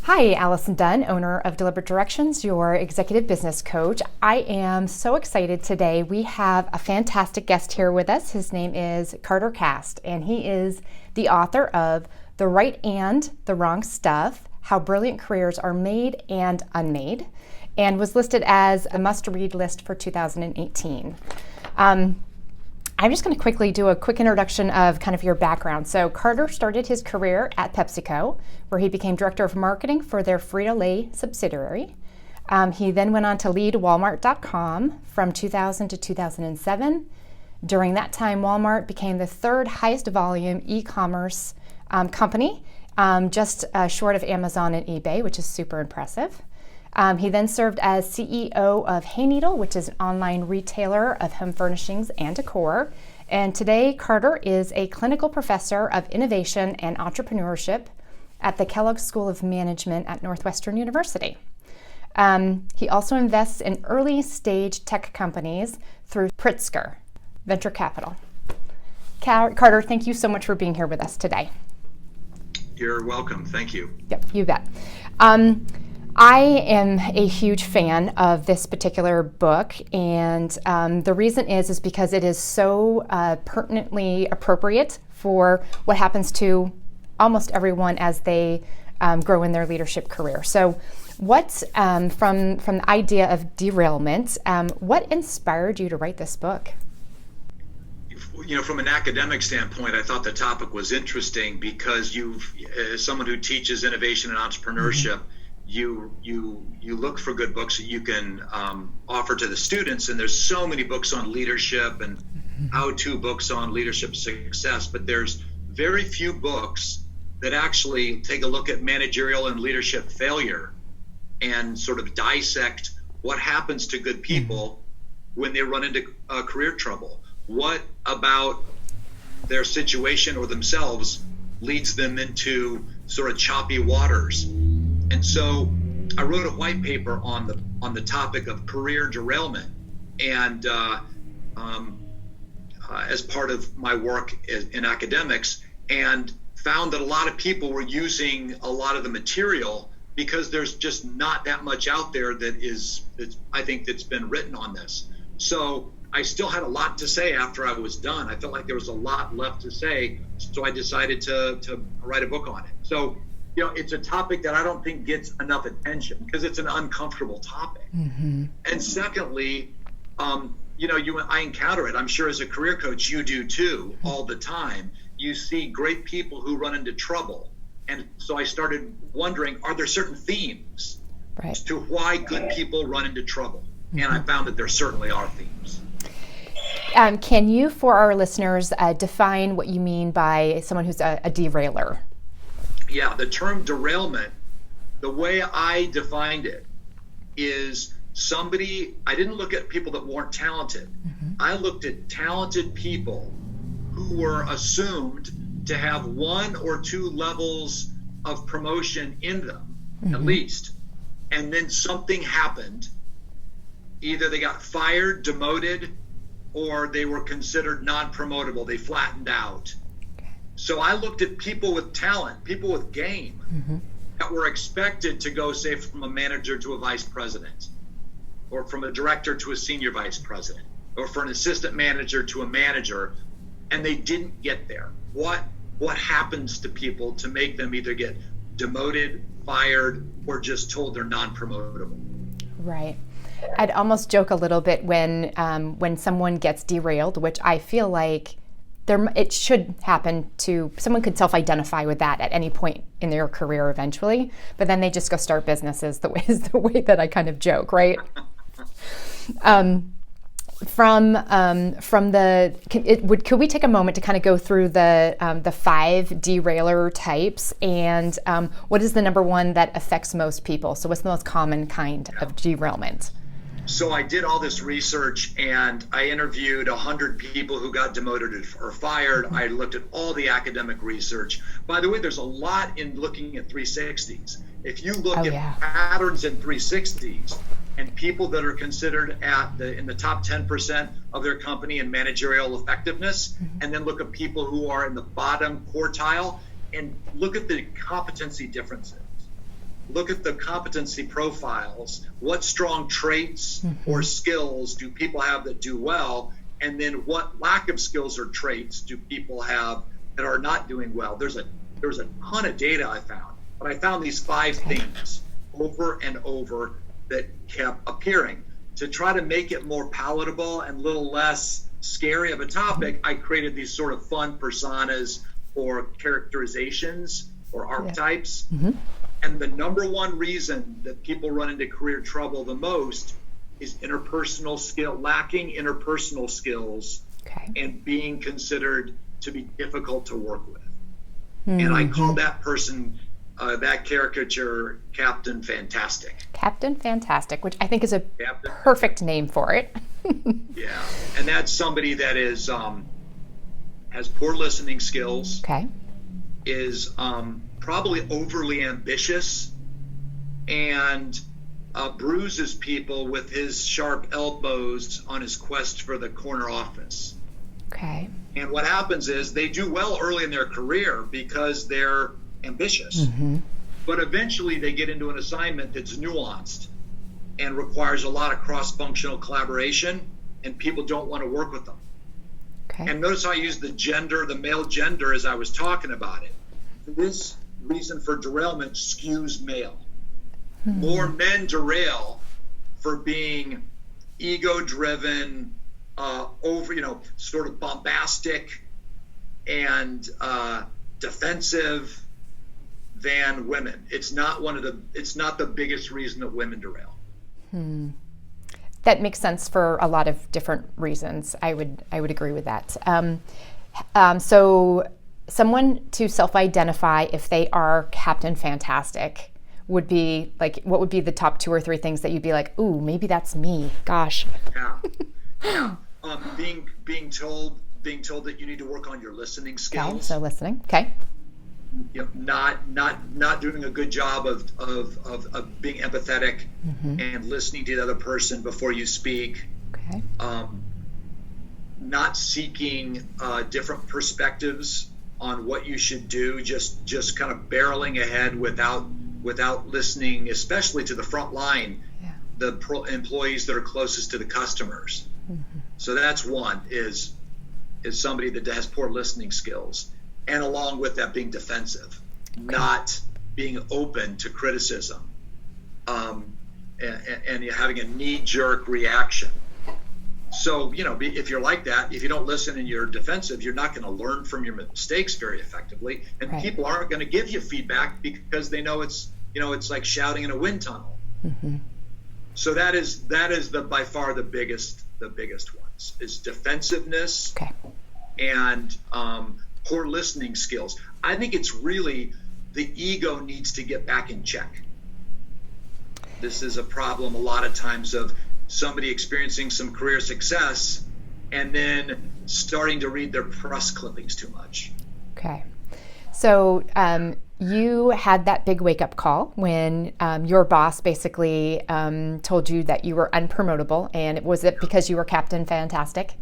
Hi, Allison Dunn, owner of Deliberate Directions, your executive business coach. I am so excited today. We have a fantastic guest here with us. His name is Carter Cast, and he is the author of The Right and the Wrong Stuff, How Brilliant Careers Are Made and Unmade, and was listed as a must-read list for 2018. I'm just going to quickly do a quick introduction of kind of your background. So Carter started his career at PepsiCo, where he became director of marketing for their Frito-Lay subsidiary. He then went on to lead Walmart.com from 2000 to 2007. During that time, Walmart became the third highest volume e-commerce company, just short of Amazon and eBay, which is super impressive. He then served as CEO of Hayneedle, which is an online retailer of home furnishings and decor. And today, Carter is a clinical professor of innovation and entrepreneurship at the Kellogg School of Management at Northwestern University. He also invests in early stage tech companies through Pritzker Venture Capital. Carter, thank you so much for being here with us today. You're welcome. Thank you. Yep, you bet. I am a huge fan of this particular book, and the reason is because it is so pertinently appropriate for what happens to almost everyone as they grow in their leadership career. So what's, from the idea of derailment, what inspired you to write this book? You know, from an academic standpoint, I thought the topic was interesting because as someone who teaches innovation and entrepreneurship, you look for good books that you can offer to the students, and there's so many books on leadership and how-to books on leadership success, but there's very few books that actually take a look at managerial and leadership failure and sort of dissect what happens to good people when they run into career trouble. What about their situation or themselves leads them into sort of choppy waters? And so I wrote a white paper on the topic of career derailment, and as part of my work in academics, and found that a lot of people were using a lot of the material because there's just not that much out there that's been written on this. So I still had a lot to say after I was done. I felt like there was a lot left to say, so I decided to write a book on it. So, you know, it's a topic that I don't think gets enough attention because it's an uncomfortable topic. And secondly, I encounter it. I'm sure as a career coach, you do too, all the time. You see great people who run into trouble. And so I started wondering, are there certain themes to why good people run into trouble? And I found that there certainly are themes. Can you, for our listeners, define what you mean by someone who's a derailer? Yeah, the term derailment, the way I defined it is I didn't look at people that weren't talented. I looked at talented people who were assumed to have one or two levels of promotion in them, at least. And then something happened. Either they got fired, demoted, or they were considered non-promotable. They flattened out. So I looked at people with talent, people with game, that were expected to go, say, from a manager to a vice president, or from a director to a senior vice president, or from an assistant manager to a manager, and they didn't get there. What happens to people to make them either get demoted, fired, or just told they're non-promotable? Right. I'd almost joke a little bit when someone gets derailed, which I feel like it should happen to someone. Could self-identify with that at any point in their career eventually, but then they just go start businesses. Is the way that I kind of joke, right? Could we take a moment to kind of go through the 5 derailer types, and what is the number one that affects most people? So what's the most common kind of derailment? So I did all this research, and I interviewed 100 people who got demoted or fired. I looked at all the academic research. By the way, there's a lot in looking at 360s. If you look at patterns in 360s, and people that are considered in the top 10% of their company in managerial effectiveness, and then look at people who are in the bottom quartile and look at the competency differences. Look at the competency profiles. What strong traits or skills do people have that do well? And then what lack of skills or traits do people have that are not doing well? There's a ton of data I found, but I found these 5 themes over and over that kept appearing. To try to make it more palatable and a little less scary of a topic, I created these sort of fun personas or characterizations or archetypes. And the number one reason that people run into career trouble the most is lacking interpersonal skills and being considered to be difficult to work with. And I call that person, that caricature, Captain Fantastic. Captain Fantastic, which I think is a perfect name for it. Yeah, and that's somebody that is has poor listening skills. Is probably overly ambitious and bruises people with his sharp elbows on his quest for the corner office. And what happens is they do well early in their career because they're ambitious, but eventually they get into an assignment that's nuanced and requires a lot of cross-functional collaboration, and people don't want to work with them. And notice how I used the male gender as I was talking about it. This reason for derailment skews male. More men derail for being ego-driven, sort of bombastic and defensive than women. It's not the biggest reason that women derail. That makes sense for a lot of different reasons. I would agree with that. So someone to self-identify if they are Captain Fantastic would be like, what would be the top 2 or 3 things that you'd be like, ooh, maybe that's me. Gosh. Yeah. Being told that you need to work on your listening skills. So listening. Not doing a good job of being empathetic and listening to the other person before you speak. Not seeking different perspectives on what you should do, just kind of barreling ahead without listening, especially to the front line, the employees that are closest to the customers. So that's one, is somebody that has poor listening skills, and along with that being defensive, not being open to criticism, and having a knee-jerk reaction. So, if you're like that, if you don't listen and you're defensive, you're not going to learn from your mistakes very effectively. And people aren't going to give you feedback because they know it's like shouting in a wind tunnel. So that is by far the biggest ones is defensiveness and poor listening skills. I think it's really the ego needs to get back in check. This is a problem a lot of times of somebody experiencing some career success and then starting to read their press clippings too much. So you had that big wake-up call when your boss basically told you that you were unpromotable, and was it because you were Captain Fantastic?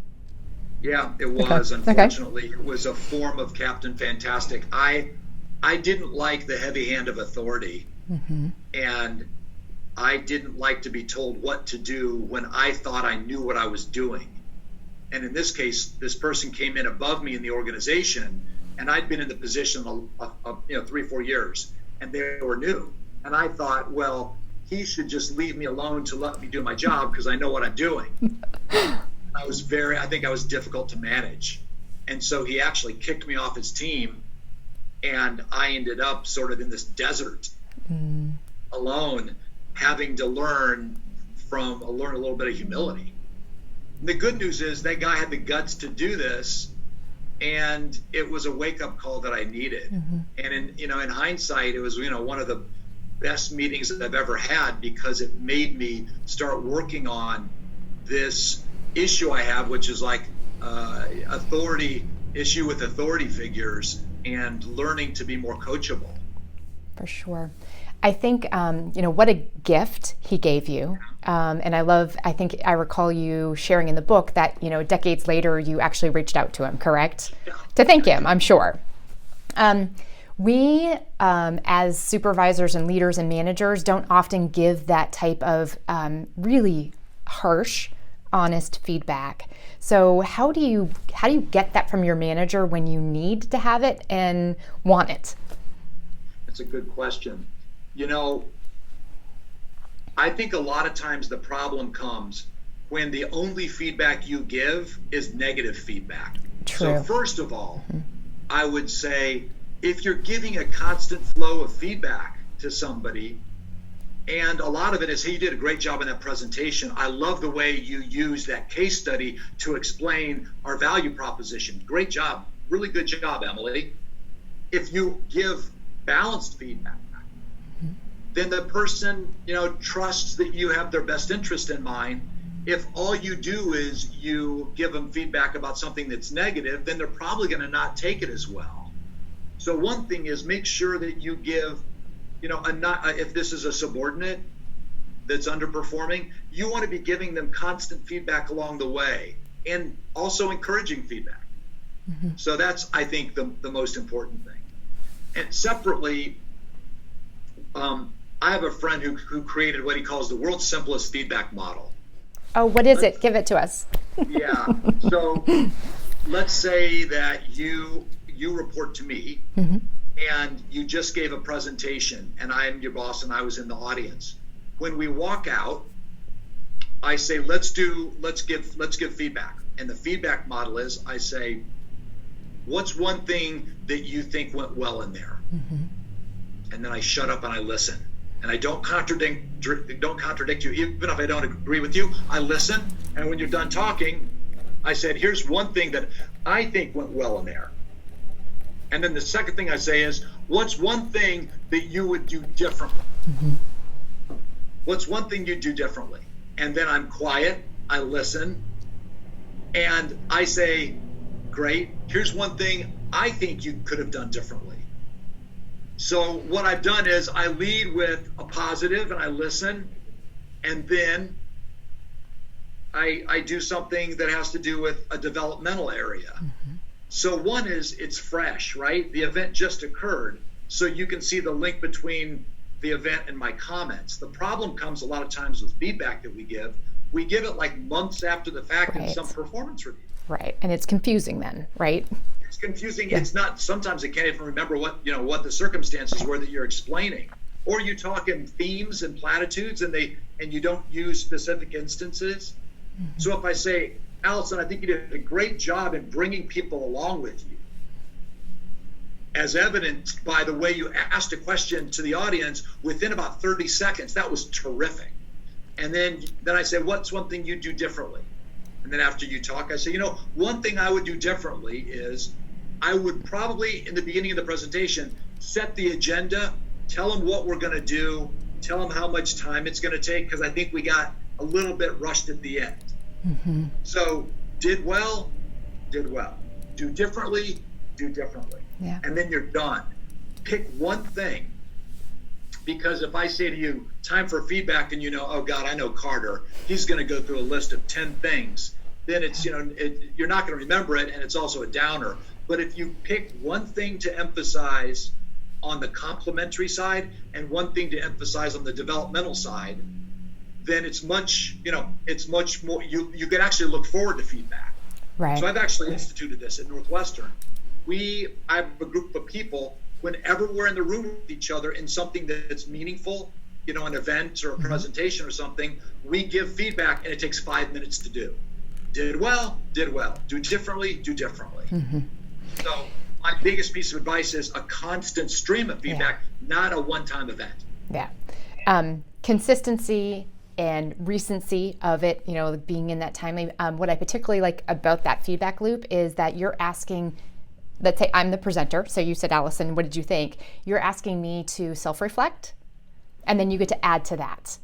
Yeah, it was. Unfortunately, it was a form of Captain Fantastic. I didn't like the heavy hand of authority, and I didn't like to be told what to do when I thought I knew what I was doing. And in this case, this person came in above me in the organization, and I'd been in the position of 3-4 years, and they were new. And I thought, well, he should just leave me alone to let me do my job because I know what I'm doing. I think I was difficult to manage. And so he actually kicked me off his team, and I ended up sort of in this desert alone, having to learn a little bit of humility. And the good news is that guy had the guts to do this, and it was a wake-up call that I needed. And in hindsight, it was one of the best meetings that I've ever had, because it made me start working on this issue I have, which is like issue with authority figures, and learning to be more coachable. For sure. I think, what a gift he gave you. And I think I recall you sharing in the book that, decades later, you actually reached out to him, correct? Yeah. To thank him, I'm sure. We, as supervisors and leaders and managers, don't often give that type of really harsh, honest feedback. So how do you get that from your manager when you need to have it and want it? That's a good question. I think a lot of times the problem comes when the only feedback you give is negative feedback. True. So first of all, I would say if you're giving a constant flow of feedback to somebody, and a lot of it is, hey, you did a great job in that presentation. I love the way you used that case study to explain our value proposition. Great job. Really good job, Emily. If you give balanced feedback, then the person, trusts that you have their best interest in mind. If all you do is you give them feedback about something that's negative, then they're probably going to not take it as well. So one thing is make sure that you give, if this is a subordinate that's underperforming, you want to be giving them constant feedback along the way and also encouraging feedback. So that's, I think, the most important thing. And separately, I have a friend who created what he calls the world's simplest feedback model. Oh, what is it? Give it to us. Yeah. So let's say that you report to me and you just gave a presentation and I'm your boss and I was in the audience. When we walk out, I say, let's give feedback. And the feedback model is, I say, what's one thing that you think went well in there? And then I shut up and I listen. And I don't contradict you. Even if I don't agree with you, I listen. And when you're done talking, I said, here's one thing that I think went well in there. And then the second thing I say is, what's one thing that you would do differently? What's one thing you'd do differently? And then I'm quiet, I listen, and I say, great, here's one thing I think you could have done differently. So what I've done is I lead with a positive and I listen, and then I do something that has to do with a developmental area. So one is it's fresh, right? The event just occurred, so you can see the link between the event and my comments. The problem comes a lot of times with feedback that we give. We give it like months after the fact in some performance review. Right, and it's confusing then, right? It's confusing. Yeah. It's not. Sometimes it can't even remember what the circumstances were that you're explaining, or you talk in themes and platitudes, and you don't use specific instances. So if I say, Allison, I think you did a great job in bringing people along with you, as evidenced by the way you asked a question to the audience within about 30 seconds, that was terrific. And then I say, what's one thing you do differently? And then after you talk, I say, one thing I would do differently is I would probably, in the beginning of the presentation, set the agenda, tell them what we're going to do, tell them how much time it's going to take, because I think we got a little bit rushed at the end. So did well. Do differently. Yeah. And then you're done. Pick one thing. Because if I say to you, time for feedback, and oh God, I know Carter, he's going to go through a list of 10 things, then it's, you're not going to remember it, and it's also a downer. But if you pick one thing to emphasize on the complimentary side and one thing to emphasize on the developmental side, then it's much more, you can actually look forward to feedback. Right. So I've actually instituted this at Northwestern. I have a group of people, whenever we're in the room with each other in something that's meaningful, an event or a presentation or something, we give feedback and it takes 5 minutes to do. Did well. Do differently. So my biggest piece of advice is a constant stream of feedback, not a one-time event. Yeah. Consistency and recency of it, being in that timely. What I particularly like about that feedback loop is that you're asking, let's say I'm the presenter, so you said, Allison, what did you think? You're asking me to self-reflect, and then you get to add to that.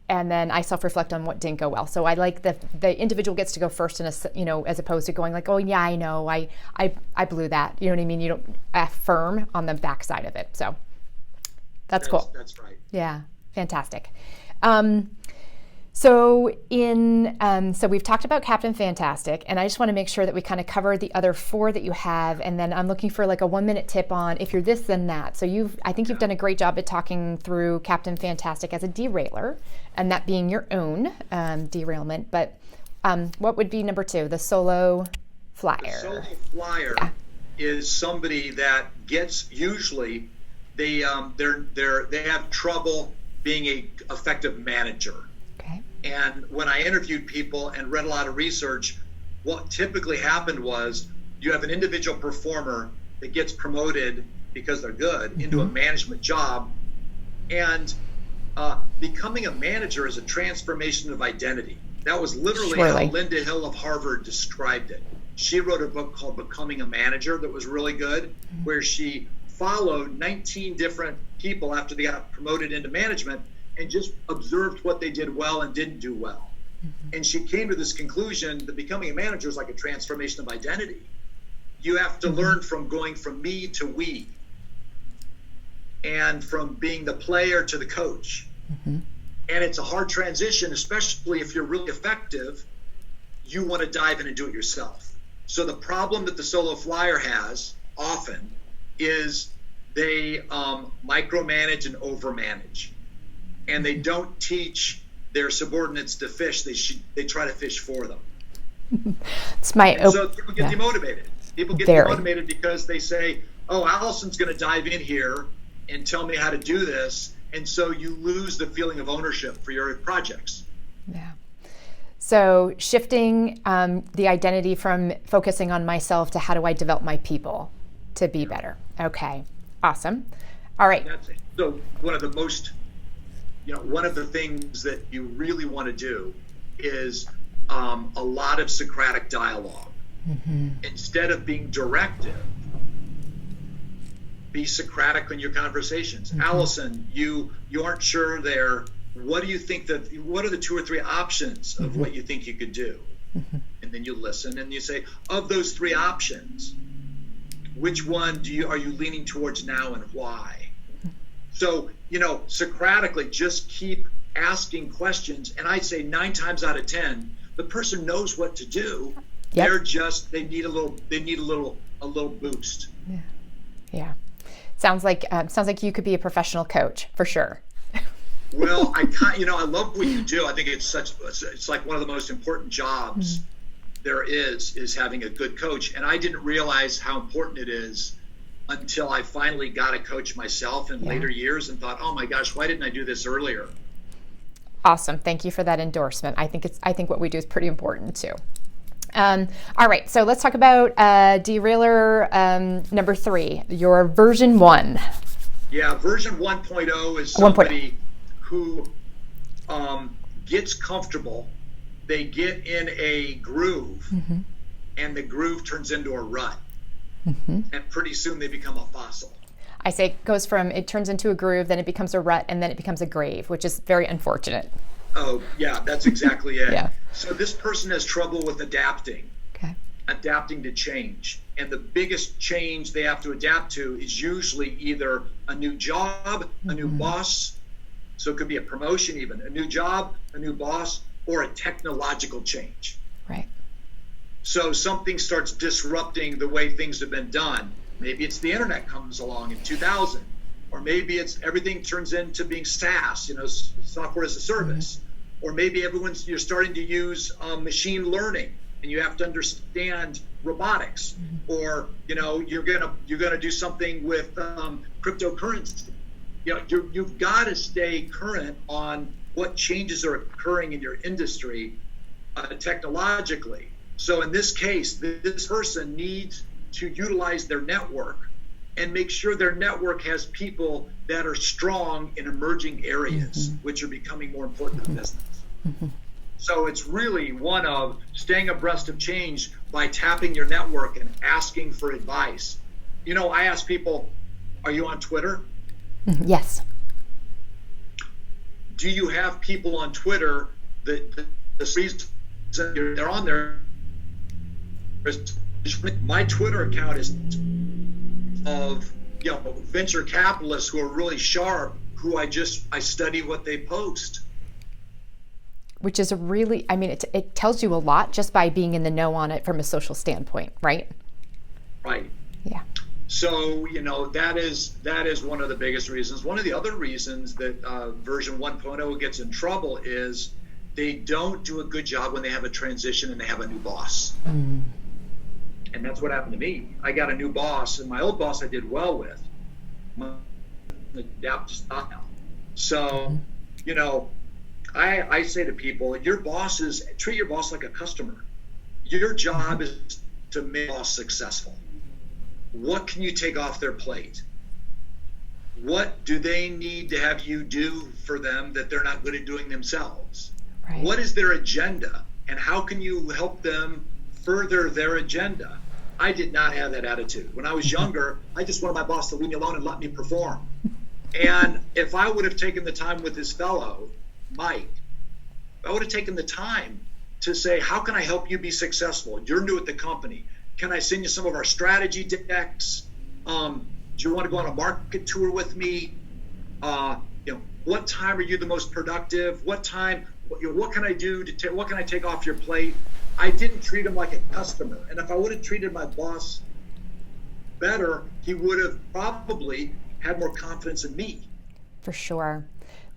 And then I self-reflect on what didn't go well. So I like the individual gets to go first, as opposed to going like, oh yeah, I know, I blew that. You know what I mean? You don't affirm on the backside of it. So That's cool. That's right. Yeah, fantastic. So we've talked about Captain Fantastic, and I just want to make sure that we kind of cover the other 4 that you have, and then I'm looking for like a 1-minute tip on if you're this, then that. So I think you've done a great job at talking through Captain Fantastic as a derailer, and that being your own derailment. But what would be number 2, the solo flyer? The solo flyer is somebody that gets, usually they have trouble being a effective manager. Okay. And when I interviewed people and read a lot of research, what typically happened was you have an individual performer that gets promoted because they're good into a management job, and becoming a manager is a transformation of identity. That was literally how Linda Hill of Harvard described it. She wrote a book called Becoming a Manager that was really good, where she followed 19 different people after they got promoted into management and just observed what they did well and didn't do well. And she came to this conclusion that becoming a manager is like a transformation of identity. You have to learn from going from me to we, and from being the player to the coach. And it's a hard transition, especially if you're really effective. You want to dive in and do it yourself. So the problem that the solo flyer has often is they micromanage and overmanage, and they don't teach their subordinates to fish. They try to fish for them. So people get demotivated. People get demotivated because they say, oh, Allison's going to dive in here and tell me how to do this. And so you lose the feeling of ownership for your projects. Yeah. So shifting the identity from focusing on myself to how do I develop my people to be better. Okay. Awesome. All right. That's it. So one of the things that you really want to do is a lot of Socratic dialogue. Instead of being directive, be Socratic in your conversations. Allison, you aren't sure there. What do you think what are the 2 or 3 options of what you think you could do? And then you listen and you say, of those 3 options, which one are you leaning towards now and why? So, Socratically, just keep asking questions. And I'd say 9 times out of 10, the person knows what to do. Yep. They need a little boost. Yeah. Sounds like you could be a professional coach for sure. Well, I love what you do. I think it's like one of the most important jobs there is having a good coach. And I didn't realize how important it is until I finally got a coach myself in later years and thought, oh my gosh, why didn't I do this earlier? Awesome. Thank you for that endorsement. I think what we do is pretty important too. All right, so let's talk about derailer number 3, your version 1. Yeah, version 1.0 is somebody who gets comfortable. They get in a groove, and the groove turns into a rut, and pretty soon they become a fossil. I say it turns into a groove, then it becomes a rut, and then it becomes a grave, which is very unfortunate. Oh, yeah, that's exactly it. Yeah. So this person has trouble with adapting to change. And the biggest change they have to adapt to is usually either a new job, a new boss. So it could be a promotion even, a new job, a new boss, or a technological change. Right. So something starts disrupting the way things have been done. Maybe it's the internet comes along in 2000. Or maybe everything turns into being SaaS, software as a service. Or maybe you're starting to use machine learning, and you have to understand robotics. Or you're gonna do something with cryptocurrency. You've got to stay current on what changes are occurring in your industry technologically. So in this case, this person needs to utilize their network and make sure their network has people that are strong in emerging areas, which are becoming more important in business. So it's really one of staying abreast of change by tapping your network and asking for advice. I ask people, are you on Twitter? Yes. Do you have people on Twitter that the reason they're on there? My Twitter account is of venture capitalists who are really sharp who I study what they post. Which is it tells you a lot just by being in the know on it from a social standpoint, right? Right. Yeah. So, that is one of the biggest reasons. One of the other reasons that version 1.0 gets in trouble is they don't do a good job when they have a transition and they have a new boss. Mm. And that's what happened to me. I got a new boss, and my old boss I did well with. Adapt to style. So, I say to people, treat your boss like a customer. Your job is to make your boss successful. What can you take off their plate? What do they need to have you do for them that they're not good at doing themselves? Right. What is their agenda, and how can you help them further their agenda? I did not have that attitude. When I was younger, I just wanted my boss to leave me alone and let me perform. And if I would have taken the time with this fellow, Mike, I would have taken the time to say, how can I help you be successful? You're new at the company. Can I send you some of our strategy decks? Do you want to go on a market tour with me? What time are you the most productive? What time? What can I do what can I take off your plate? I didn't treat him like a customer. And if I would have treated my boss better, he would have probably had more confidence in me. For sure.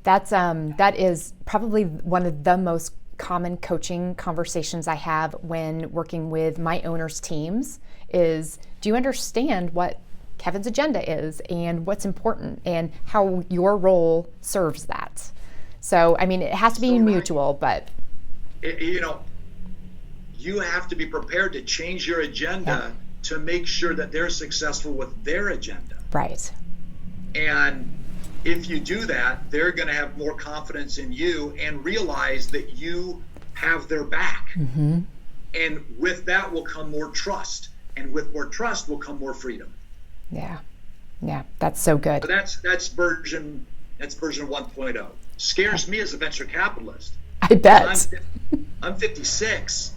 That is probably one of the most common coaching conversations I have when working with my owners' teams is, do you understand what Kevin's agenda is and what's important and how your role serves that? So, it has to be mutual, but... You have to be prepared to change your agenda to make sure that they're successful with their agenda. Right. And if you do that, they're going to have more confidence in you and realize that you have their back. Mm-hmm. And with that will come more trust. And with more trust will come more freedom. Yeah. Yeah, that's so good. So that's version 1.0. Scares me as a venture capitalist. I bet. I'm 56.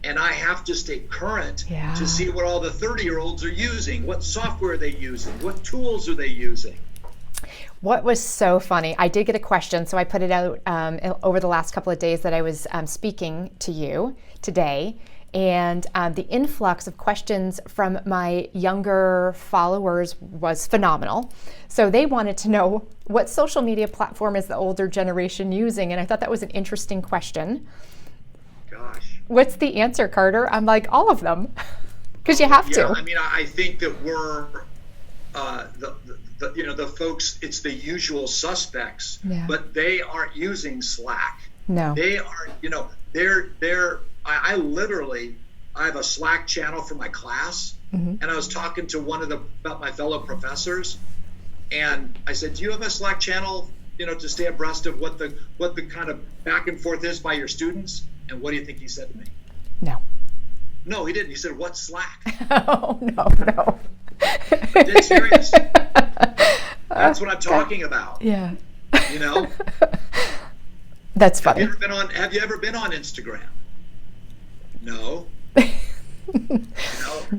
And I have to stay current to see what all the 30-year-olds are using. What software are they using? What tools are they using? What was so funny, I did get a question, so I put it out over the last couple of days that I was speaking to you today. And the influx of questions from my younger followers was phenomenal. So they wanted to know, what social media platform is the older generation using? And I thought that was an interesting question. Gosh. What's the answer, Carter? I'm like, all of them, because you have to. I think that we're the folks. It's the usual suspects, but they aren't using Slack. No, they aren't. They're. I have a Slack channel for my class, and I was talking to about my fellow professors, and I said, "Do you have a Slack channel, to stay abreast of what the kind of back and forth is by your students?" And what do you think he said to me? No, he didn't. He said, "What's Slack?" Oh, no. I'm dead serious. That's what I'm talking about. Yeah. That's funny. Have you ever been on Instagram? No.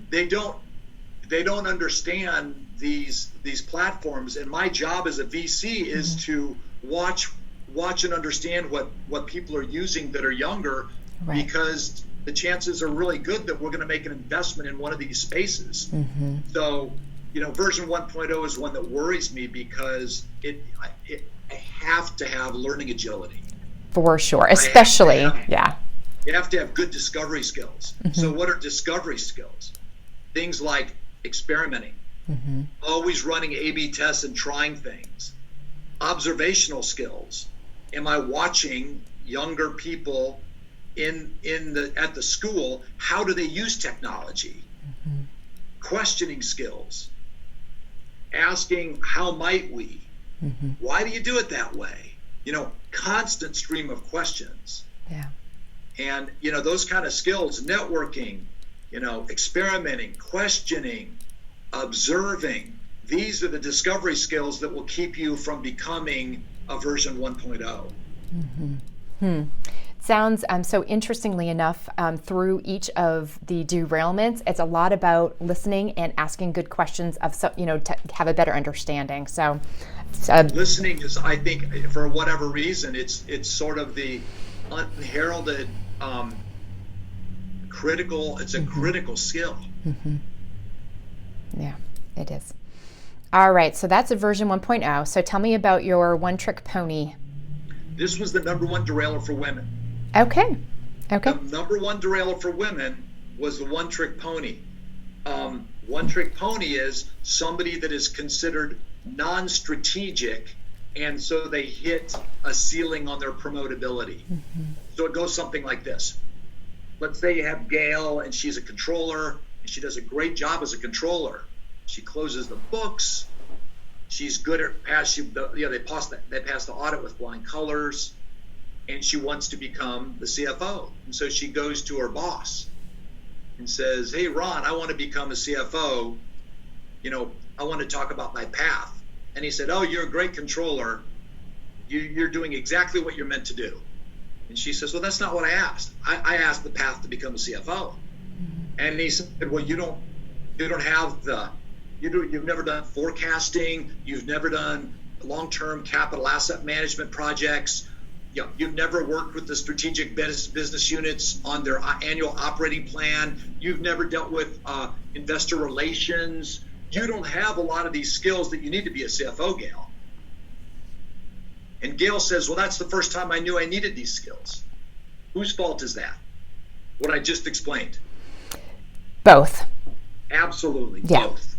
They don't understand these platforms, and my job as a VC is to watch and understand what people are using that are younger, because the chances are really good that we're going to make an investment in one of these spaces. Mm-hmm. So, version 1.0 is one that worries me because I have to have learning agility. For sure, especially, You have to have good discovery skills. Mm-hmm. So what are discovery skills? Things like experimenting, always running A/B tests and trying things. Observational skills. Am I watching younger people at the school? How do they use technology? Mm-hmm. Questioning skills. Asking, how might we? Mm-hmm. Why do you do it that way? Constant stream of questions. Yeah. And, those kind of skills, networking, experimenting, questioning, observing, these are the discovery skills that will keep you from becoming a version 1.0. Mm-hmm. sounds so interestingly enough, through each of the derailments, it's a lot about listening and asking good questions to have a better understanding. So listening is, I think, for whatever reason, it's sort of the unheralded critical. It's a critical skill. Yeah, it is. All right, so that's a version 1.0. So tell me about your one-trick pony. This was the number one derailer for women. Okay. The number one derailer for women was the one-trick pony. One-trick pony is somebody that is considered non-strategic, and so they hit a ceiling on their promotability. So it goes something like this. Let's say you have Gail, and she's a controller, and she does a great job as a controller. She closes the books. She's good at they pass the audit with flying colors, and she wants to become the CFO. And so she goes to her boss and says, "Hey, Ron, I want to become a CFO. I want to talk about my path." And he said, "Oh, you're a great controller. You're doing exactly what you're meant to do." And she says, "Well, that's not what I asked. I asked the path to become a CFO." And he said, "Well, you don't have you've never done forecasting. You've never done long-term capital asset management projects. You've never worked with the strategic business units on their annual operating plan. You've never dealt with investor relations. You don't have a lot of these skills that you need to be a CFO, Gail." And Gail says, "Well, that's the first time I knew I needed these skills." Whose fault is that? What I just explained. Both. Absolutely, yeah. Both.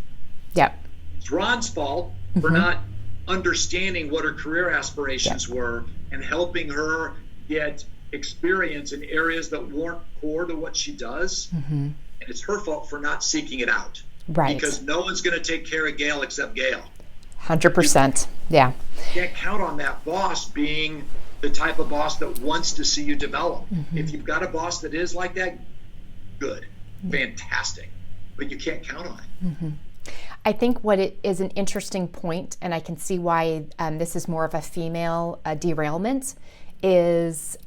Yeah. It's Ron's fault for not understanding what her career aspirations were and helping her get experience in areas that weren't core to what she does. And it's her fault for not seeking it out. Right. Because no one's going to take care of Gail except Gail. 100%. Yeah. You can't count on that boss being the type of boss that wants to see you develop. If you've got a boss that is like that, good, fantastic. But you can't count on it. I think what it is an interesting point, and I can see why this is more of a female derailment, is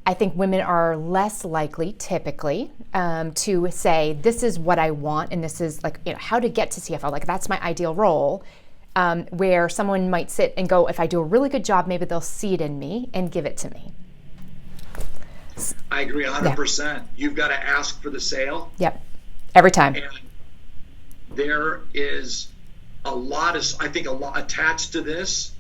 I think women are less likely, typically, to say, "This is what I want," and this is how to get to CFO. Like, that's my ideal role. Where someone might sit and go, "If I do a really good job, maybe they'll see it in me and give it to me." I agree 100%. You've got to ask for the sale. Yep. Every time. And there is a lot attached to this.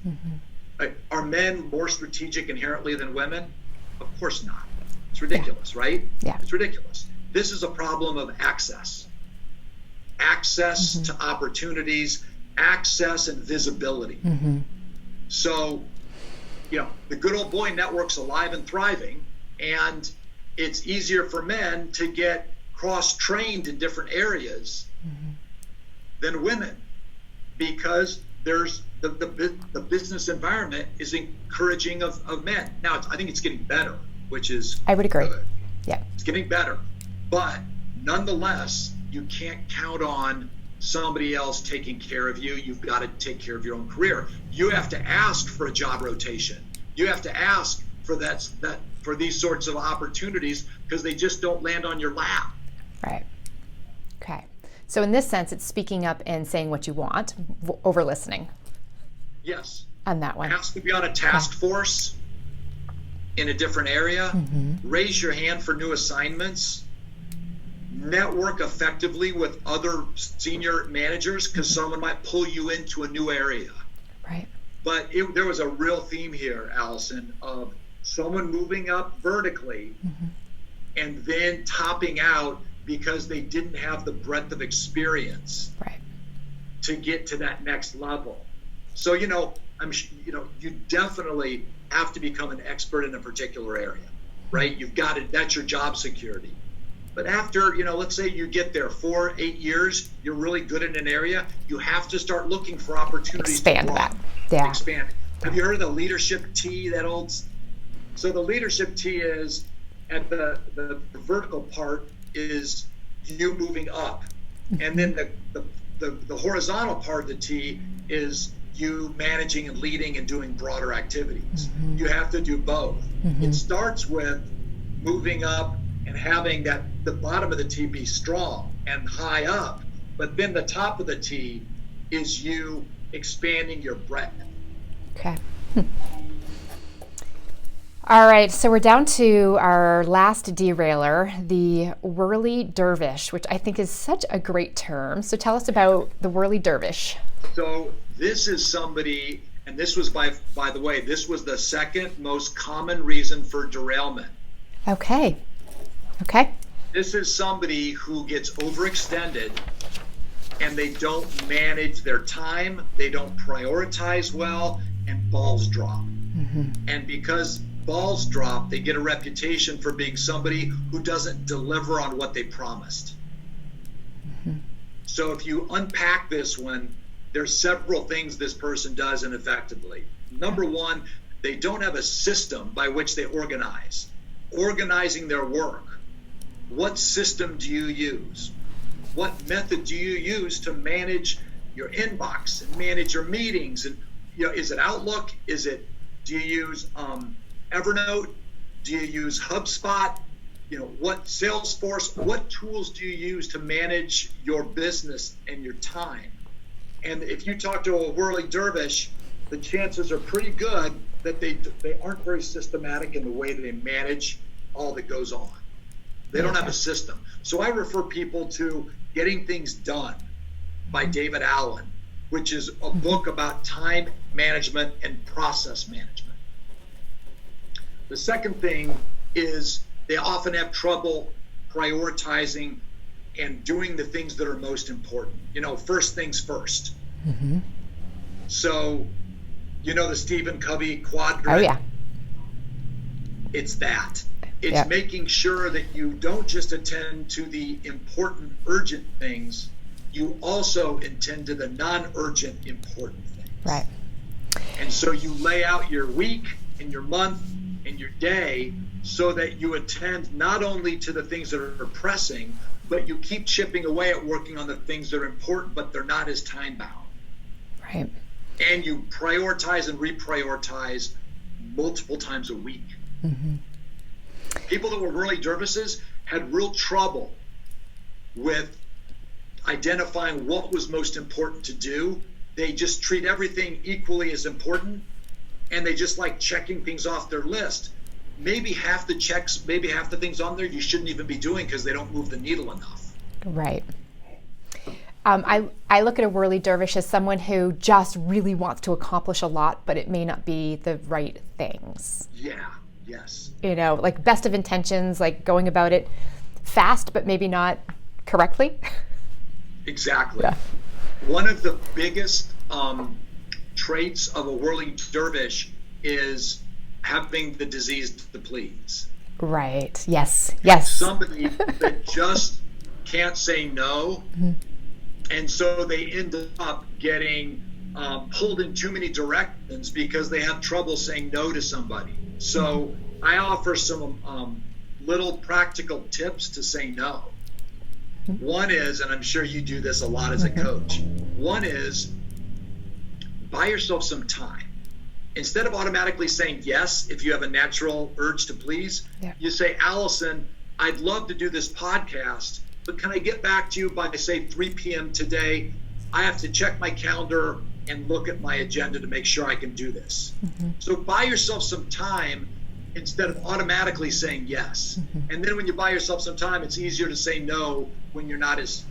Are men more strategic inherently than women? Of course not. It's ridiculous, right? Yeah. It's ridiculous. This is a problem of access. Access to opportunities, access and visibility. So, the good old boy network's alive and thriving, and it's easier for men to get cross-trained in different areas than women, because there's the business environment is encouraging of men. Now, I think it's getting better, which is I would agree. good. Yeah. It's getting better, but nonetheless, you can't count on somebody else taking care of you. You've got to take care of your own career. You have to ask for a job rotation. You have to ask for that for these sorts of opportunities, because they just don't land on your lap. Right. Okay. So in this sense, it's speaking up and saying what you want over listening. Yes. On that one. Ask to be on a task force in a different area. Raise your hand for new assignments. Network effectively with other senior managers, because someone might pull you into a new area. Right. But there was a real theme here, Allison, of someone moving up vertically and then topping out because they didn't have the breadth of experience to get to that next level. So, you definitely have to become an expert in a particular area, right? You've got it. That's your job security. But after, let's say you get there 4-8 years, you're really good in an area, you have to start looking for opportunities expand to that. Yeah. Expand. Have you heard of the leadership T, so the leadership T is at the vertical part is you moving up. And then the horizontal part of the T is you managing and leading and doing broader activities. You have to do both. It starts with moving up and having the bottom of the T be strong and high up, but then the top of the T is you expanding your breadth. Okay. All right, so we're down to our last derailer, the Whirling Dervish, which I think is such a great term. So tell us about the Whirling Dervish. So this is somebody, and this was by the way, this was the second most common reason for derailment. Okay. This is somebody who gets overextended and they don't manage their time, they don't prioritize well, and balls drop. And because balls drop, they get a reputation for being somebody who doesn't deliver on what they promised. So if you unpack this one, there's several things this person does ineffectively. Number one, they don't have a system by which they organize. Organizing their work. What system do you use? What method do you use to manage your inbox and manage your meetings? And is it Outlook? Do you use Evernote? Do you use HubSpot? What Salesforce? What tools do you use to manage your business and your time? And if you talk to a Whirling Dervish, the chances are pretty good that they aren't very systematic in the way that they manage all that goes on. They don't have a system. So I refer people to Getting Things Done by David Allen, which is a book about time management and process management. The second thing is they often have trouble prioritizing and doing the things that are most important. First things first. So, the Stephen Covey quadrant? Oh, yeah. It's that. It's making sure that you don't just attend to the important, urgent things, you also attend to the non-urgent, important things. Right. And so you lay out your week and your month and your day so that you attend not only to the things that are pressing, but you keep chipping away at working on the things that are important, but they're not as time-bound. Right. And you prioritize and reprioritize multiple times a week. People that were Whirling Dervishes had real trouble with identifying what was most important to do. They just treat everything equally as important, and they just like checking things off their list. Maybe half the things on there you shouldn't even be doing because they don't move the needle enough. Right. I look at a Whirling Dervish as someone who just really wants to accomplish a lot, but it may not be the right things. Yeah, yes. Like best of intentions, like going about it fast, but maybe not correctly. Exactly. Yeah. One of the biggest traits of a Whirling Dervish is having the disease to please. Right. Yes. Somebody that just can't say no, and so they end up getting pulled in too many directions because they have trouble saying no to somebody. So I offer some little practical tips to say no. One is, and I'm sure you do this a lot as a coach, one is buy yourself some time. Instead of automatically saying yes, if you have a natural urge to please, you say, Allison, I'd love to do this podcast, but can I get back to you by, say, 3 p.m. today? I have to check my calendar and look at my agenda to make sure I can do this. So buy yourself some time instead of automatically saying yes. And then when you buy yourself some time, it's easier to say no when you're not as,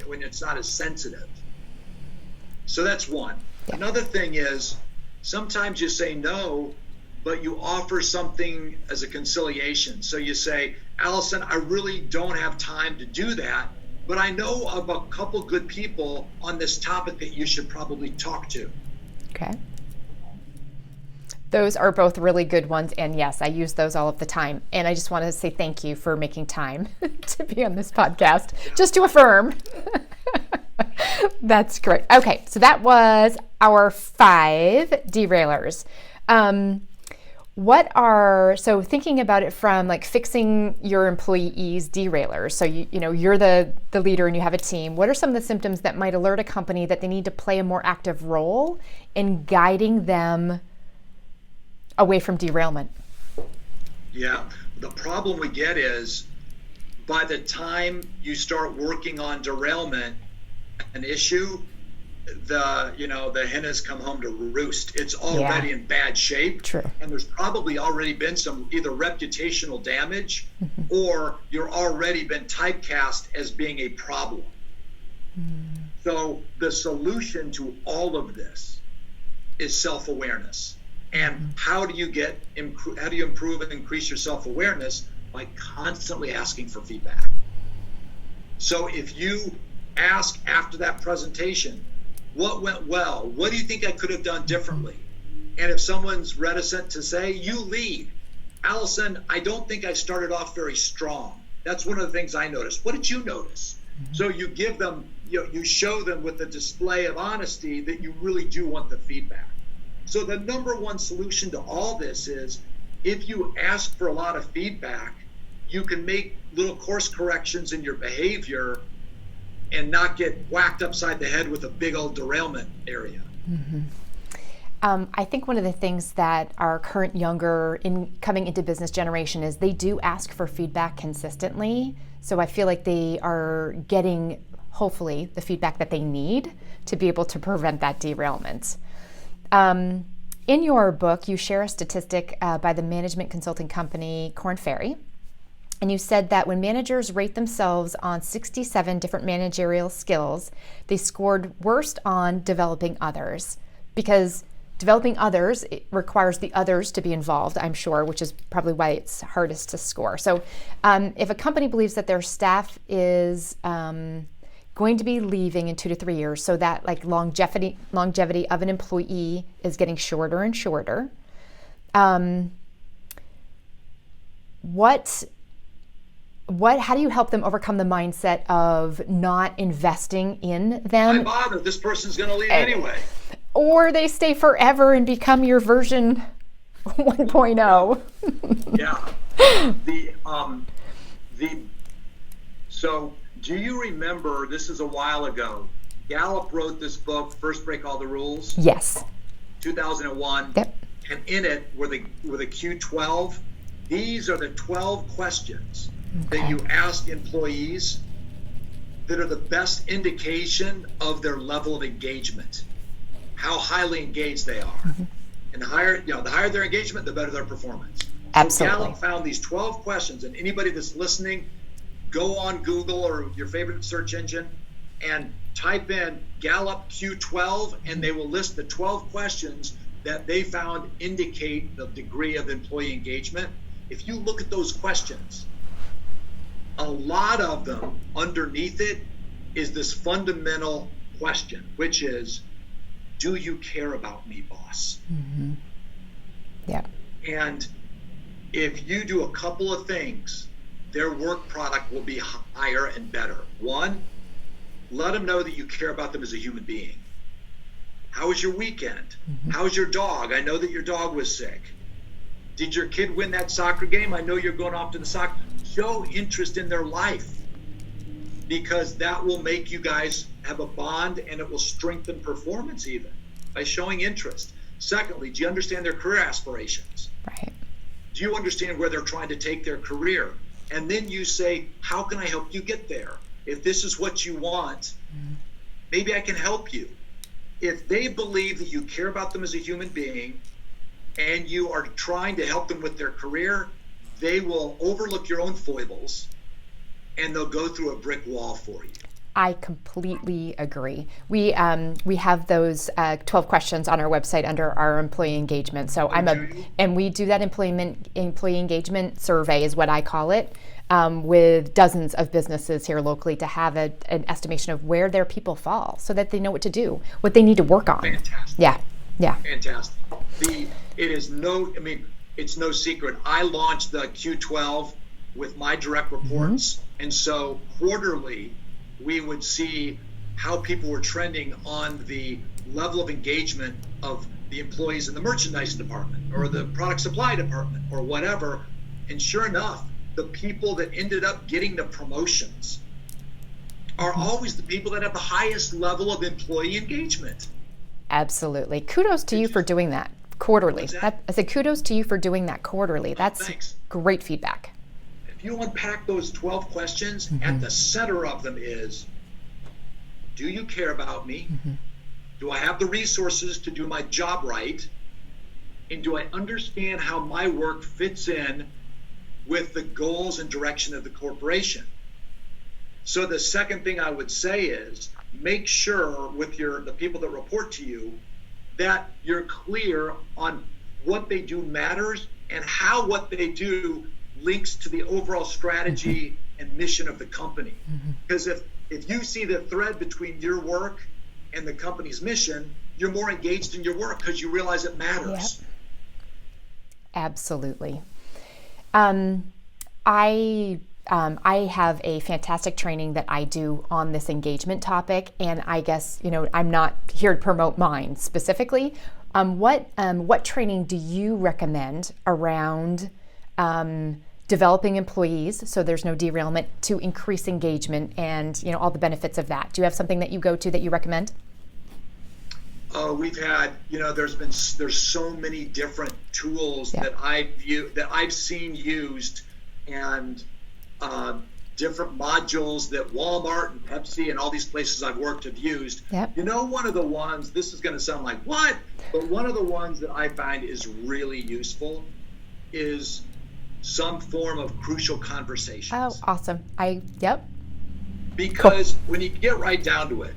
when it's not as sensitive. So that's one. Another thing is sometimes you say no, but you offer something as a conciliation. So you say, Allison, I really don't have time to do that, but I know of a couple good people on this topic that you should probably talk to. Okay. Those are both really good ones, and yes, I use those all of the time. And I just want to say thank you for making time to be on this podcast, just to affirm. That's great. Okay, so that was our 5 derailers. So thinking about it from like fixing your employees' derailers. So you're the leader and you have a team. What are some of the symptoms that might alert a company that they need to play a more active role in guiding them away from derailment? Yeah, the problem we get is by the time you start working on derailment, an issue, the hen has come home to roost. It's already in bad shape. True. And there's probably already been some either reputational damage or you're already been typecast as being a problem. So the solution to all of this is self-awareness. And how do you improve and increase your self-awareness? By constantly asking for feedback. So if you ask after that presentation, what went well? What do you think I could have done differently? And if someone's reticent to say, you lead. Allison, I don't think I started off very strong. That's one of the things I noticed. What did you notice? So you give them, you show them with a display of honesty that you really do want the feedback. So the number one solution to all this is if you ask for a lot of feedback, you can make little course corrections in your behavior and not get whacked upside the head with a big old derailment area. I think one of the things that our current younger coming into business generation is they do ask for feedback consistently. So I feel like they are getting, hopefully, the feedback that they need to be able to prevent that derailment. In your book, you share a statistic by the management consulting company Korn Ferry. And you said that when managers rate themselves on 67 different managerial skills, they scored worst on developing others, because developing others, it requires the others to be involved, I'm sure, which is probably why it's hardest to score. So if a company believes that their staff is going to be leaving in 2 to 3 years, so that like longevity of an employee is getting shorter and shorter, how do you help them overcome the mindset of not investing in them? Why bother? This person's going to leave anyway. Or they stay forever and become your version 1.0. Yeah. So do you remember, this is a while ago, Gallup wrote this book, First Break All the Rules? Yes. 2001. Yep. And in it were the Q12. These are the 12 questions that you ask employees that are the best indication of their level of engagement, how highly engaged they are. And the higher their engagement, the better their performance. Absolutely. So Gallup found these 12 questions, and anybody that's listening, go on Google or your favorite search engine and type in Gallup Q12, and they will list the 12 questions that they found indicate the degree of employee engagement. If you look at those questions, a lot of them underneath it is this fundamental question, which is, do you care about me, boss? Yeah. And if you do a couple of things, their work product will be higher and better. One, let them know that you care about them as a human being. How was your weekend? How's your dog? I know that your dog was sick. Did your kid win that soccer game? I know you're going off to the soccer. Show interest in their life, because that will make you guys have a bond, and it will strengthen performance even by showing interest. Secondly, do you understand their career aspirations? Right. Do you understand where they're trying to take their career? And then you say, how can I help you get there? If this is what you want, maybe I can help you. If they believe that you care about them as a human being and you are trying to help them with their career, they will overlook your own foibles and they'll go through a brick wall for you. I completely agree. We have those 12 questions on our website under our employee engagement. So and we do that employee engagement survey is what I call it, with dozens of businesses here locally to have an estimation of where their people fall, so that they know what to do, what they need to work on. Fantastic. Yeah. Fantastic. It's no secret. I launched the Q12 with my direct reports, and so quarterly we would see how people were trending on the level of engagement of the employees in the merchandise department or the product supply department or whatever. And sure enough, the people that ended up getting the promotions are always the people that have the highest level of employee engagement. Absolutely. Kudos to you for doing that quarterly. I said kudos to you for doing that quarterly. That's great feedback. If you unpack those 12 questions, at the center of them is, do you care about me? Do I have the resources to do my job right? And do I understand how my work fits in with the goals and direction of the corporation? So the second thing I would say is make sure with the people that report to you that you're clear on what they do matters and how what they do links to the overall strategy and mission of the company. Because if you see the thread between your work and the company's mission, you're more engaged in your work because you realize it matters. Yep. Absolutely. I have a fantastic training that I do on this engagement topic, and I guess, I'm not here to promote mine specifically. What training do you recommend around developing employees so there's no derailment to increase engagement and all the benefits of that? Do you have something that you go to that you recommend? We've had, there's so many different tools that I've seen used, and different modules that Walmart and Pepsi and all these places I've worked have used. Yep. One of the ones, this is going to sound like what, but one of the ones that I find is really useful is some form of crucial conversations. Oh, awesome. Because when you get right down to it,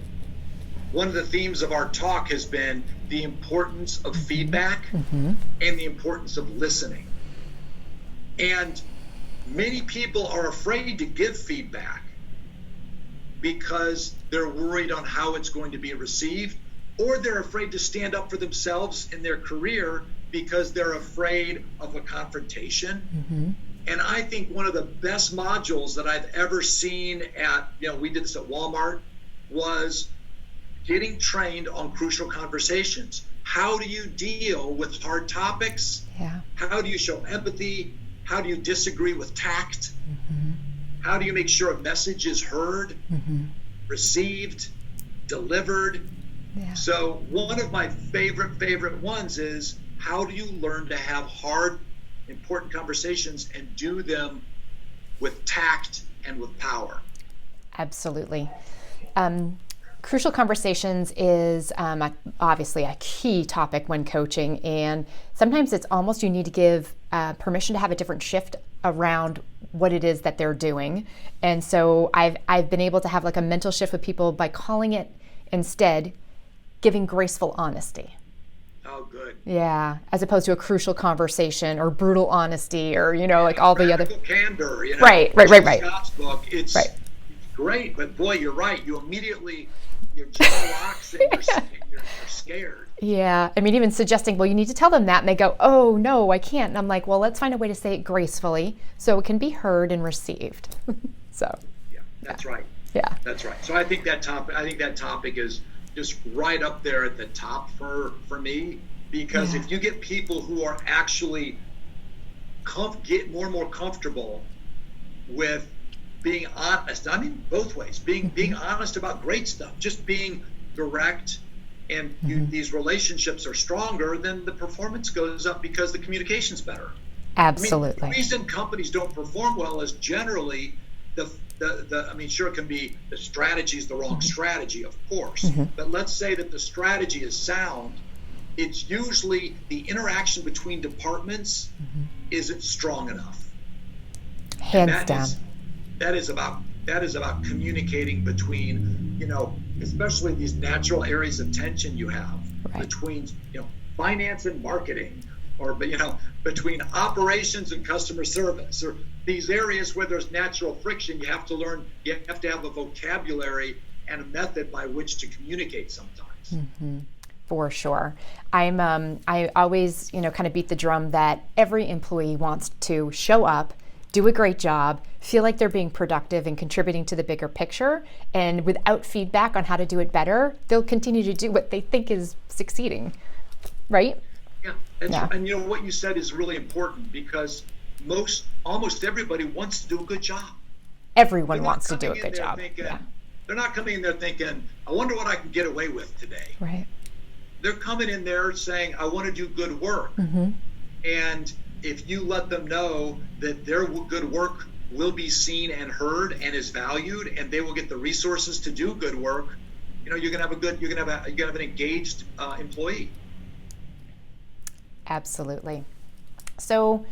one of the themes of our talk has been the importance of feedback and the importance of listening. And many people are afraid to give feedback because they're worried on how it's going to be received, or they're afraid to stand up for themselves in their career because they're afraid of a confrontation. And I think one of the best modules that I've ever seen we did this at Walmart, was getting trained on crucial conversations. How do you deal with hard topics? How do you show empathy? How do you disagree with tact? How do you make sure a message is heard, received, delivered? So one of my favorite ones is, how do you learn to have hard, important conversations and do them with tact and with power? Absolutely. Crucial conversations is obviously a key topic when coaching, and sometimes it's almost you need to give permission to have a different shift around what it is that they're doing. And so I've been able to have like a mental shift with people by calling it instead giving graceful honesty. Oh, good. Yeah, as opposed to a crucial conversation or brutal honesty or like all the other candor. Right. Scott's book, it's great, but boy, you're right. You immediately your jaw locks and you're scared. Yeah, even suggesting, well, you need to tell them that, and they go, oh no, I can't. And I'm like, well, let's find a way to say it gracefully so it can be heard and received. That's right. Yeah, that's right. So I think that topic is just right up there at the top for me, because if you get people who are actually get more and more comfortable with being honest, both ways, being honest about great stuff, just being direct, and these relationships are stronger, then the performance goes up because the communication's better. Absolutely. The reason companies don't perform well is generally sure, it can be the strategy is the wrong strategy, of course, but let's say that the strategy is sound. It's usually the interaction between departments isn't strong enough. Hands down. That is about communicating between, especially these natural areas of tension you have between, finance and marketing, or, between operations and customer service, or these areas where there's natural friction. You have to have a vocabulary and a method by which to communicate sometimes. For sure. I always, kind of beat the drum that every employee wants to show up, do a great job, feel like they're being productive and contributing to the bigger picture. And without feedback on how to do it better, they'll continue to do what they think is succeeding. right? Yeah. Yeah. And you know what you said is really important, because almost everybody wants to do a good job. Everyone wants to do a good job. They're not coming in there thinking, I wonder what I can get away with today. Right. They're coming in there saying, I want to do good work. And if you let them know that their good work will be seen and heard and is valued, and they will get the resources to do good work, you're gonna have an engaged employee. Absolutely. So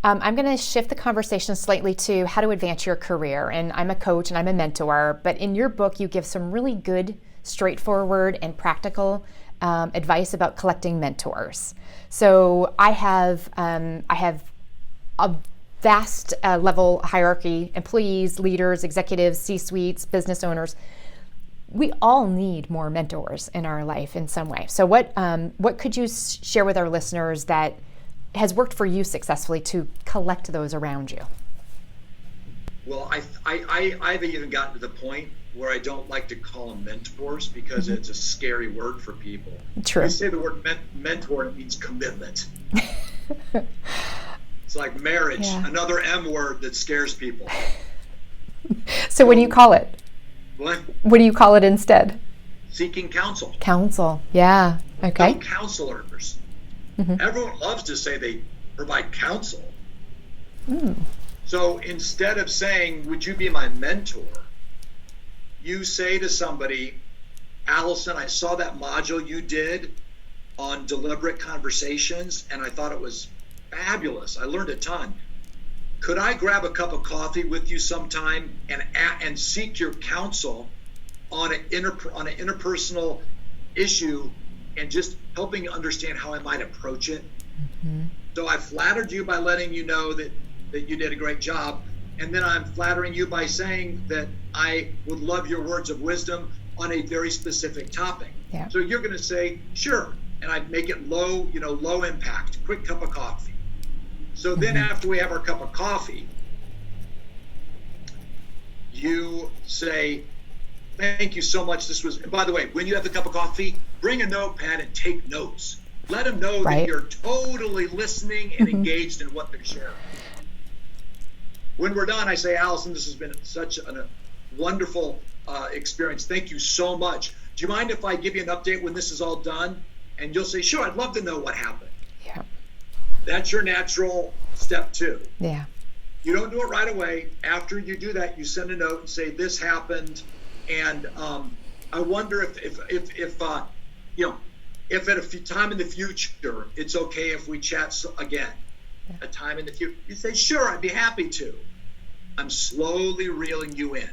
I'm going to shift the conversation slightly to how to advance your career. And I'm a coach and I'm a mentor, but in your book, you give some really good, straightforward and practical advice about collecting mentors. So I have a vast level hierarchy, employees, leaders, executives, C-suites, business owners. We all need more mentors in our life in some way. So what could you share with our listeners that has worked for you successfully to collect those around you? Well, I've even gotten to the point where I don't like to call them mentors, because it's a scary word for people. True. You say the word mentor, it means commitment. It's like marriage, another M word that scares people. So what do you call it? What do you call it instead? Seeking counsel. Counsel, yeah. Okay. No counselors. Everyone loves to say they provide counsel. So instead of saying, would you be my mentor? You say to somebody, Allison, I saw that module you did on deliberate conversations, and I thought it was fabulous. I learned a ton. Could I grab a cup of coffee with you sometime and seek your counsel on an interpersonal issue, and just helping you understand how I might approach it? So I flattered you by letting you know that you did a great job, and then I'm flattering you by saying that I would love your words of wisdom on a very specific topic. So you're going to say, sure, and I make it low impact, quick cup of coffee. So then after we have our cup of coffee, you say, thank you so much. This was, and by the way, when you have the cup of coffee, bring a notepad and take notes. Let them know that you're totally listening and engaged in what they're sharing. When we're done, I say, Allison, this has been such a wonderful experience. Thank you so much. Do you mind if I give you an update when this is all done? And you'll say, sure, I'd love to know what happened. Yeah. That's your natural step 2. Yeah. You don't do it right away. After you do that, you send a note and say, this happened, and I wonder if at a time in the future, it's okay if we chat again. A time in the future. You say, sure, I'd be happy to. I'm slowly reeling you in.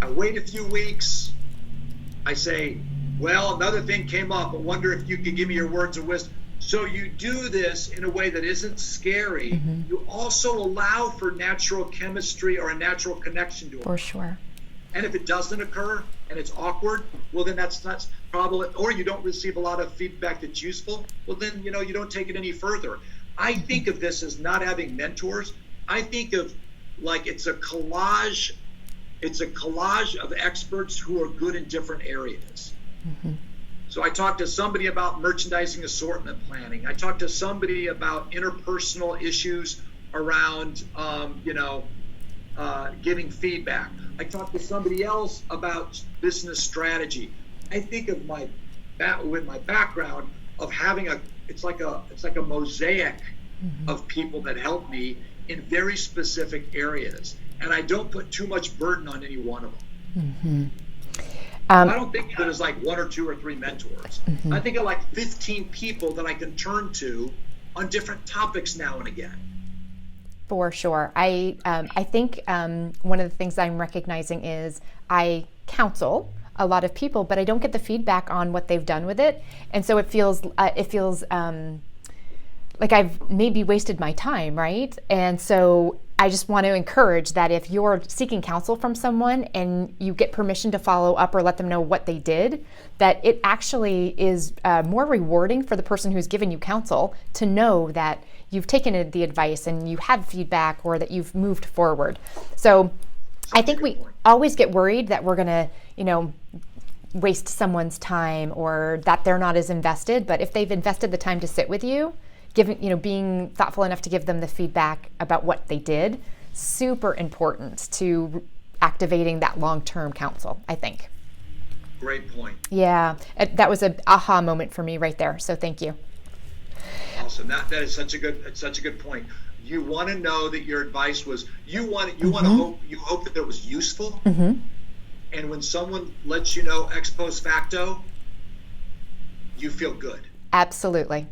I wait a few weeks. I say, well, another thing came up. I wonder if you could give me your words of wisdom. So you do this in a way that isn't scary. You also allow for natural chemistry or a natural connection to it. For sure. And if it doesn't occur and it's awkward, well, then that's probably, or you don't receive a lot of feedback that's useful, well, then, you don't take it any further. I think of this as not having mentors. I think of like it's a collage of experts who are good in different areas. So I talked to somebody about merchandising assortment planning. I talked to somebody about interpersonal issues around, giving feedback. I talked to somebody else about business strategy. I think of with my background of having it's like a mosaic of people that help me in very specific areas, and I don't put too much burden on any one of them. I don't think of it as like 1 or 2 or 3 mentors. I think of like 15 people that I can turn to on different topics now and again. For sure. I think one of the things I'm recognizing is I counsel a lot of people, but I don't get the feedback on what they've done with it, and so it feels like I've maybe wasted my time, right? And so I just want to encourage that if you're seeking counsel from someone and you get permission to follow up or let them know what they did, that it actually is more rewarding for the person who's given you counsel to know that you've taken the advice and you had feedback or that you've moved forward. So I think we always get worried that we're going to, waste someone's time or that they're not as invested. But if they've invested the time to sit with you, being thoughtful enough to give them the feedback about what they did, super important to activating that long-term counsel, I think. Great point. Yeah, that was an aha moment for me right there. So thank you. Awesome. That is such a good point. You want to know that your advice was you want to hope that it was useful. Mm-hmm. And when someone lets you know ex post facto, you feel good. Absolutely.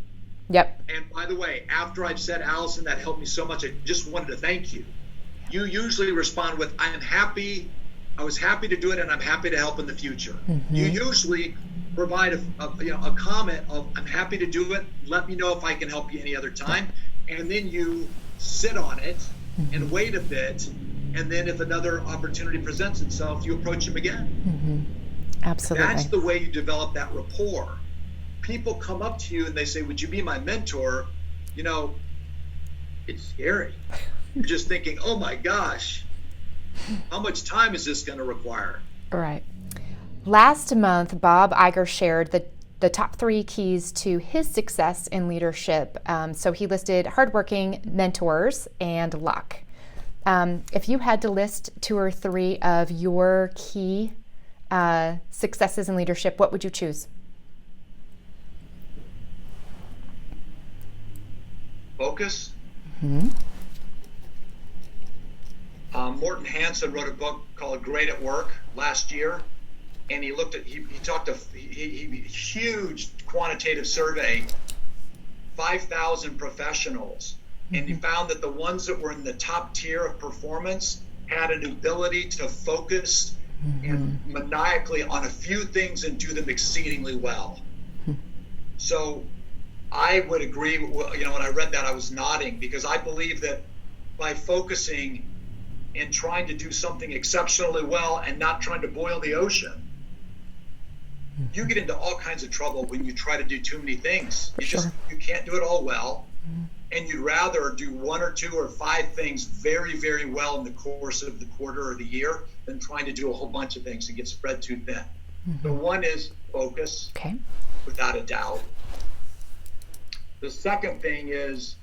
Yep. And by the way, after I've said, Allison, that helped me so much, I just wanted to thank you. You usually respond with, I was happy to do it, and I'm happy to help in the future. Mm-hmm. You usually provide a comment of, I'm happy to do it. Let me know if I can help you any other time. And then you sit on it and wait a bit. And then if another opportunity presents itself, you approach them again. Mm-hmm. Absolutely. That's the way you develop that rapport. People come up to you and they say, would you be my mentor? It's scary. You're just thinking, oh my gosh, how much time is this going to require? Right. Last month, Bob Iger shared the top 3 keys to his success in leadership. So he listed hardworking, mentors, and luck. If you had to list 2 or 3 of your key successes in leadership, what would you choose? Focus. Mm-hmm. Morton Hansen wrote a book called Great at Work last year, and he talked huge quantitative survey, 5,000 professionals, and he found that the ones that were in the top tier of performance had an ability to focus and maniacally on a few things and do them exceedingly well. So I would agree. When I read that, I was nodding, because I believe that by focusing and trying to do something exceptionally well and not trying to boil the ocean, you get into all kinds of trouble when you try to do too many things. You can't do it all well, and you'd rather do 1 or 2 or 5 things very, very well in the course of the quarter or the year than trying to do a whole bunch of things and get spread too thin. So one is focus, without a doubt. The second thing is,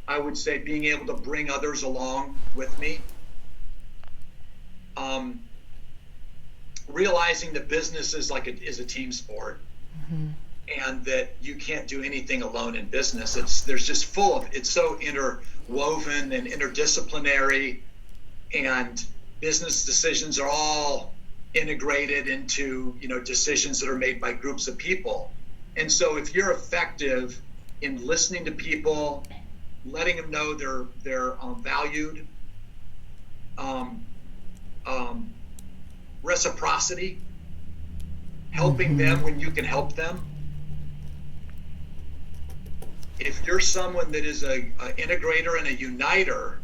I would say, being able to bring others along with me. Realizing that business is a team sport, and that you can't do anything alone in business. It's so interwoven and interdisciplinary, and business decisions are all integrated into decisions that are made by groups of people. And so if you're effective in listening to people, letting them know they're valued, reciprocity, helping them when you can help them. If you're someone that is a integrator and a uniter,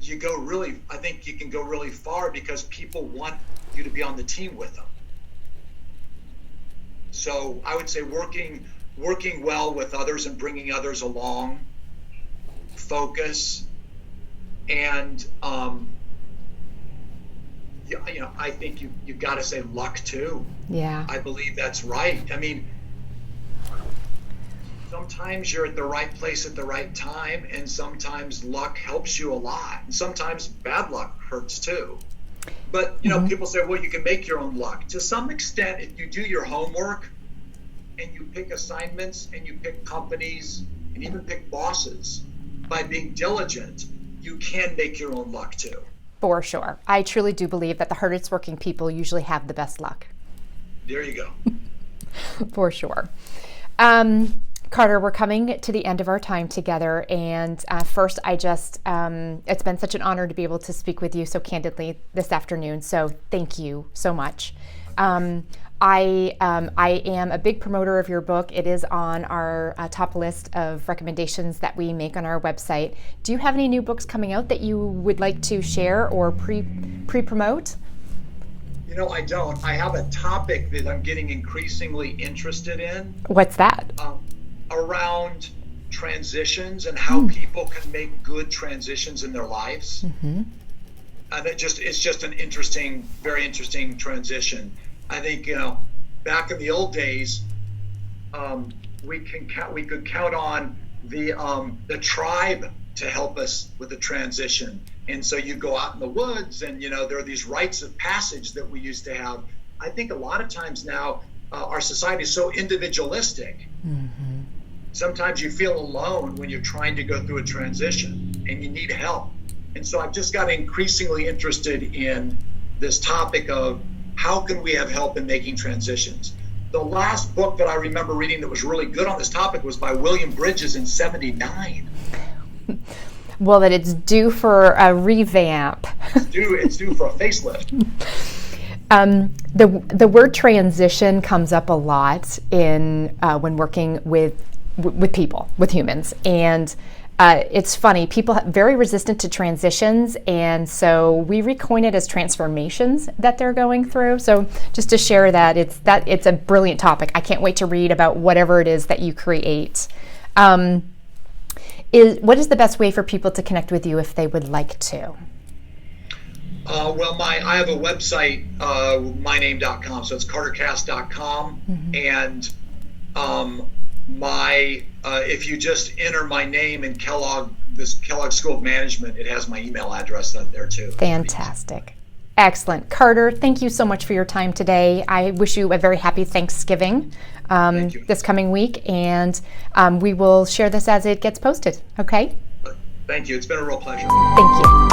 I think you can go really far, because people want you to be on the team with them. So I would say working well with others and bringing others along, focus, and I think you've got to say luck too. Yeah. I believe that's right. I mean, sometimes you're at the right place at the right time, and sometimes luck helps you a lot. And sometimes bad luck hurts too. But, people say, well, you can make your own luck. To some extent, if you do your homework and you pick assignments and you pick companies and even pick bosses, by being diligent, you can make your own luck too. For sure. I truly do believe that the hardest working people usually have the best luck. There you go. For sure. Carter, we're coming to the end of our time together. And first, it's been such an honor to be able to speak with you so candidly this afternoon. So thank you so much. I am a big promoter of your book. It is on our top list of recommendations that we make on our website. Do you have any new books coming out that you would like to share or pre-promote? I don't. I have a topic that I'm getting increasingly interested in. What's that? Around transitions and how people can make good transitions in their lives. And it's just an very interesting transition. I think, back in the old days, we could count on the tribe to help us with the transition. And so you go out in the woods, and there are these rites of passage that we used to have. I think a lot of times now our society is so individualistic. Mm-hmm. Sometimes you feel alone when you're trying to go through a transition and you need help. And so I've just got increasingly interested in this topic of how can we have help in making transitions. The last book that I remember reading that was really good on this topic was by William Bridges in '79. Well, that it's due for a revamp. It's due for a facelift. The word transition comes up a lot in when working with people, with humans, and it's funny. People are very resistant to transitions, and so we recoin it as transformations that they're going through. So just to share that, it's a brilliant topic. I can't wait to read about whatever it is that you create. What is the best way for people to connect with you if they would like to? Well, I have a website, myname.com, so it's cartercast.com, mm-hmm. and if you just enter my name in Kellogg School of Management, it has my email address up there too. Fantastic. Excellent. Carter, thank you so much for your time today. I wish you a very happy Thanksgiving this coming week, and we will share this as it gets posted. Okay? Thank you. It's been a real pleasure. Thank you.